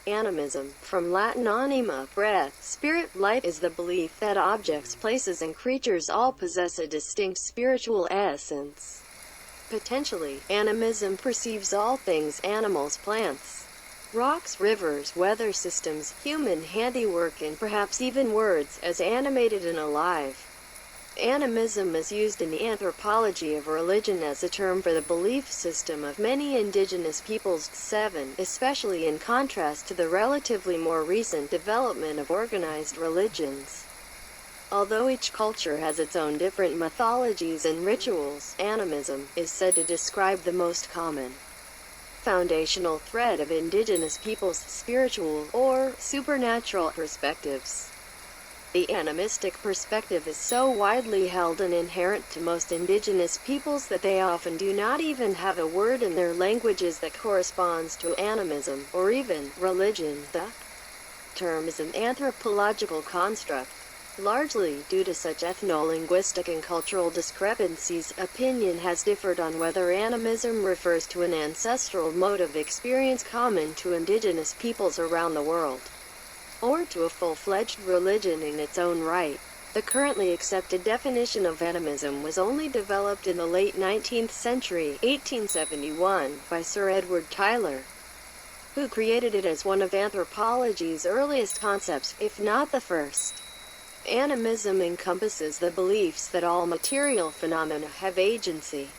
Animism, from Latin anima, breath, spirit, life, is the belief that objects, places and creatures all possess a distinct spiritual essence. Potentially, animism perceives all things, animals, plants, rocks, rivers, weather systems, human handiwork and perhaps even words, as animated and alive. Animism is used in the anthropology of religion as a term for the belief system of many indigenous peoples. 7. Especially in contrast to the relatively more recent development of organized religions. Although each culture has its own different mythologies and rituals, animism is said to describe the most common foundational thread of indigenous peoples' spiritual or supernatural perspectives. The animistic perspective is so widely held and inherent to most indigenous peoples that they often do not even have a word in their languages that corresponds to animism, or even religion. The term is an anthropological construct. Largely due to such ethno-linguistic and cultural discrepancies, opinion has differed on whether animism refers to an ancestral mode of experience common to indigenous peoples around the world, or to a full-fledged religion in its own right. The currently accepted definition of animism was only developed in the late 19th century, 1871, by Sir Edward Tylor, who created it as one of anthropology's earliest concepts, if not the first. Animism encompasses the beliefs that all material phenomena have agency,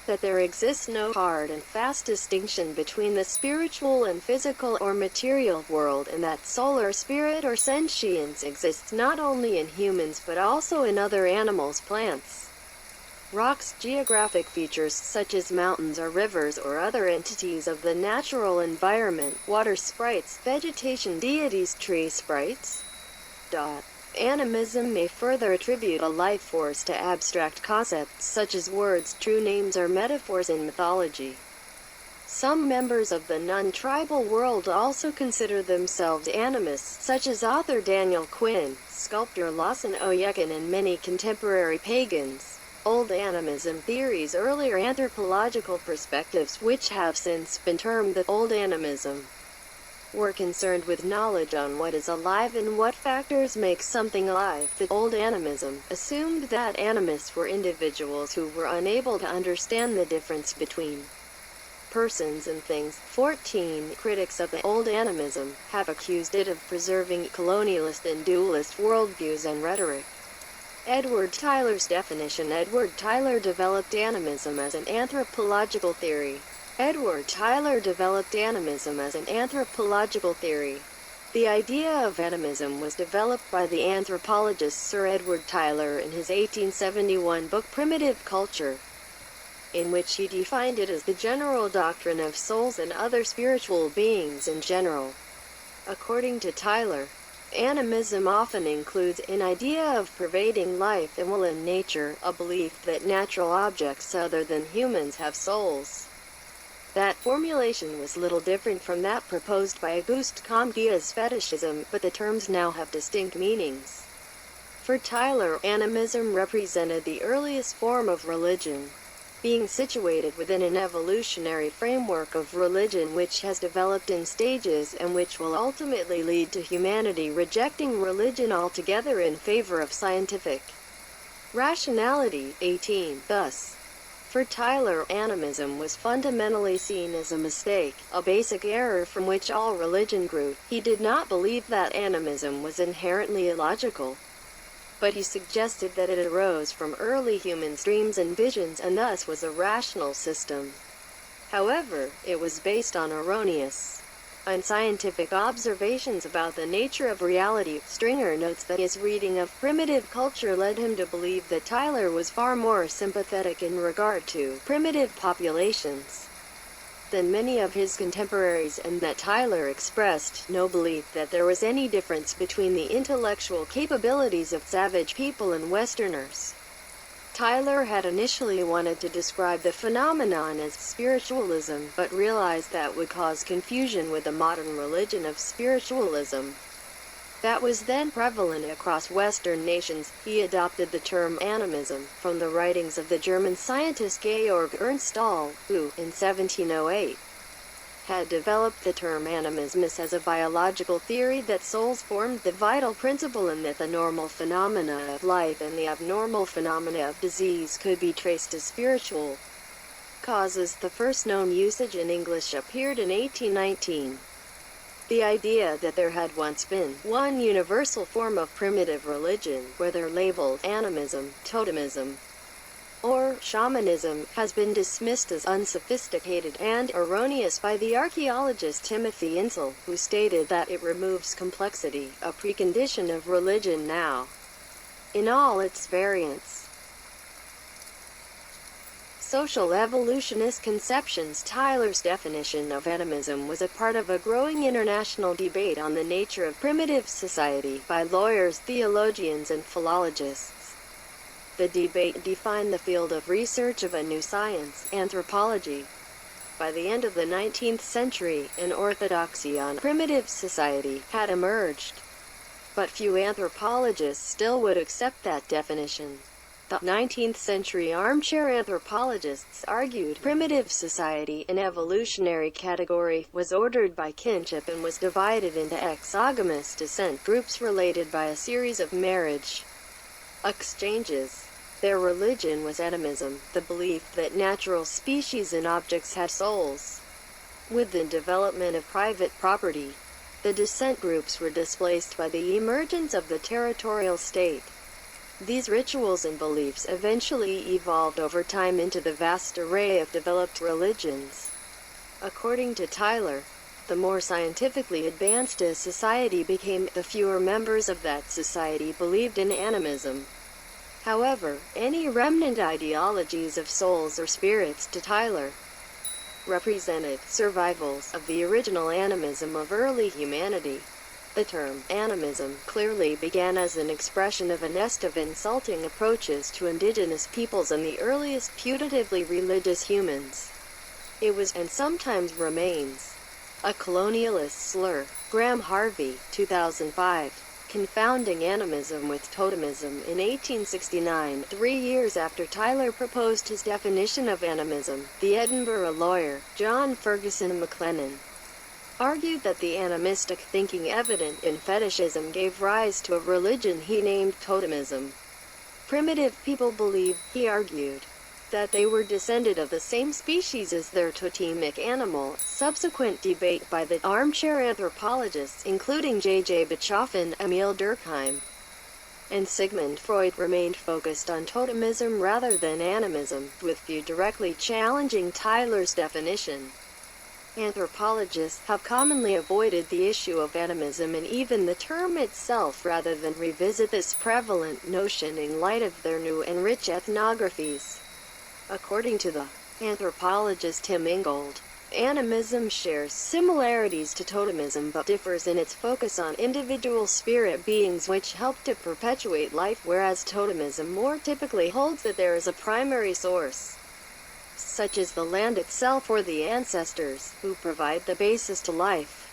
that there exists no hard and fast distinction between the spiritual and physical or material world, and that soul or spirit or sentience exists not only in humans but also in other animals, plants, rocks, geographic features such as mountains or rivers or other entities of the natural environment, water sprites, vegetation, deities, tree sprites. Animism may further attribute a life force to abstract concepts such as words, true names or metaphors in mythology. Some members of the non-tribal world also consider themselves animists, such as author Daniel Quinn, sculptor Lawson Oyekan and many contemporary pagans. Old animism theories, earlier anthropological perspectives which have since been termed the Old Animism, were concerned with knowledge on what is alive and what factors make something alive. The Old Animism assumed that animists were individuals who were unable to understand the difference between persons and things. 14. Critics of the Old Animism have accused it of preserving colonialist and dualist worldviews and rhetoric. Edward Tylor's definition. Edward Tylor developed animism as an anthropological theory. Edward Tylor developed animism as an anthropological theory. The idea of animism was developed by the anthropologist Sir Edward Tylor in his 1871 book Primitive Culture, in which he defined it as the general doctrine of souls and other spiritual beings in general. According to Tylor, animism often includes an idea of pervading life and will in nature, a belief that natural objects other than humans have souls. That formulation was little different from that proposed by Auguste Comte's fetishism, but the terms now have distinct meanings. For Tylor, animism represented the earliest form of religion, being situated within an evolutionary framework of religion which has developed in stages and which will ultimately lead to humanity rejecting religion altogether in favor of scientific rationality. 18. Thus, for Tylor, animism was fundamentally seen as a mistake, a basic error from which all religion grew. He did not believe that animism was inherently illogical, but he suggested that it arose from early humans' dreams and visions and thus was a rational system. However, it was based on erroneous, unscientific observations about the nature of reality. Stringer notes that his reading of Primitive Culture led him to believe that Tylor was far more sympathetic in regard to primitive populations than many of his contemporaries, and that Tylor expressed no belief that there was any difference between the intellectual capabilities of savage people and Westerners. Tylor had initially wanted to describe the phenomenon as spiritualism, but realized that would cause confusion with the modern religion of spiritualism that was then prevalent across Western nations. He adopted the term animism from the writings of the German scientist Georg Ernst Stahl, who, in 1708, had developed the term animism as a biological theory that souls formed the vital principle and that the normal phenomena of life and the abnormal phenomena of disease could be traced to spiritual causes. The first known usage in English appeared in 1819. The idea that there had once been one universal form of primitive religion, whether labeled animism, totemism, or shamanism, has been dismissed as unsophisticated and erroneous by the archaeologist Timothy Insel, who stated that it removes complexity, a precondition of religion now, in all its variants. Social evolutionist conceptions. Tyler's definition of animism was a part of a growing international debate on the nature of primitive society by lawyers, theologians, and philologists. The debate defined the field of research of a new science, anthropology. By the end of the 19th century, an orthodoxy on primitive society had emerged, but few anthropologists still would accept that definition. The 19th century armchair anthropologists argued primitive society, an evolutionary category, was ordered by kinship and was divided into exogamous descent groups related by a series of marriage exchanges. Their religion was animism, the belief that natural species and objects had souls. With the development of private property, the descent groups were displaced by the emergence of the territorial state. These rituals and beliefs eventually evolved over time into the vast array of developed religions. According to Tyler, the more scientifically advanced a society became, the fewer members of that society believed in animism. However, any remnant ideologies of souls or spirits, to Tyler, represented survivals of the original animism of early humanity. The term animism clearly began as an expression of a nest of insulting approaches to indigenous peoples and the earliest putatively religious humans. It was, and sometimes remains, a colonialist slur. Graham Harvey, 2005. Confounding Animism with Totemism. In 1869, 3 years after Tyler proposed his definition of animism, the Edinburgh lawyer, John Ferguson MacLennan, argued that the animistic thinking evident in fetishism gave rise to a religion he named totemism. Primitive people believed, he argued, that they were descended of the same species as their totemic animal. Subsequent debate by the armchair anthropologists, including J.J. Bischoffen, Emil Durkheim, and Sigmund Freud, remained focused on totemism rather than animism, with few directly challenging Tyler's definition. Anthropologists have commonly avoided the issue of animism and even the term itself rather than revisit this prevalent notion in light of their new and rich ethnographies. According to the anthropologist Tim Ingold, animism shares similarities to totemism but differs in its focus on individual spirit beings which help to perpetuate life, whereas totemism more typically holds that there is a primary source, such as the land itself or the ancestors, who provide the basis to life.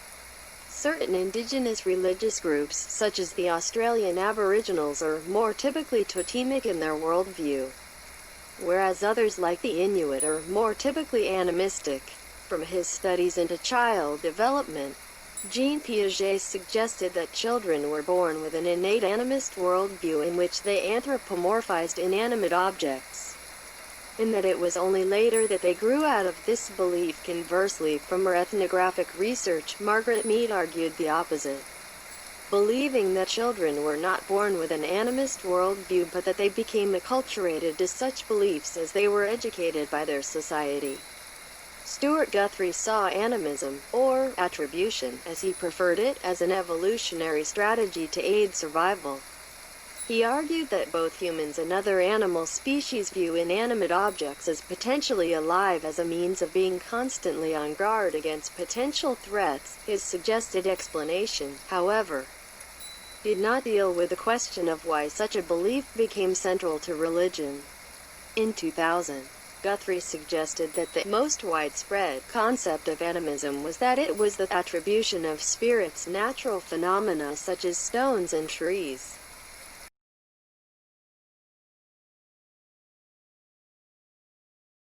Certain indigenous religious groups, such as the Australian Aboriginals, are more typically totemic in their worldview, whereas others like the Inuit are more typically animistic. From his studies into child development, Jean Piaget suggested that children were born with an innate animist worldview in which they anthropomorphized inanimate objects, and that it was only later that they grew out of this belief. Conversely, from her ethnographic research, Margaret Mead argued the opposite, believing that children were not born with an animist worldview but that they became acculturated to such beliefs as they were educated by their society. Stuart Guthrie saw animism, or attribution, as he preferred it, as an evolutionary strategy to aid survival. He argued that both humans and other animal species view inanimate objects as potentially alive as a means of being constantly on guard against potential threats. His suggested explanation, however, did not deal with the question of why such a belief became central to religion. In 2000, Guthrie suggested that the most widespread concept of animism was that it was the attribution of spirits natural phenomena such as stones and trees.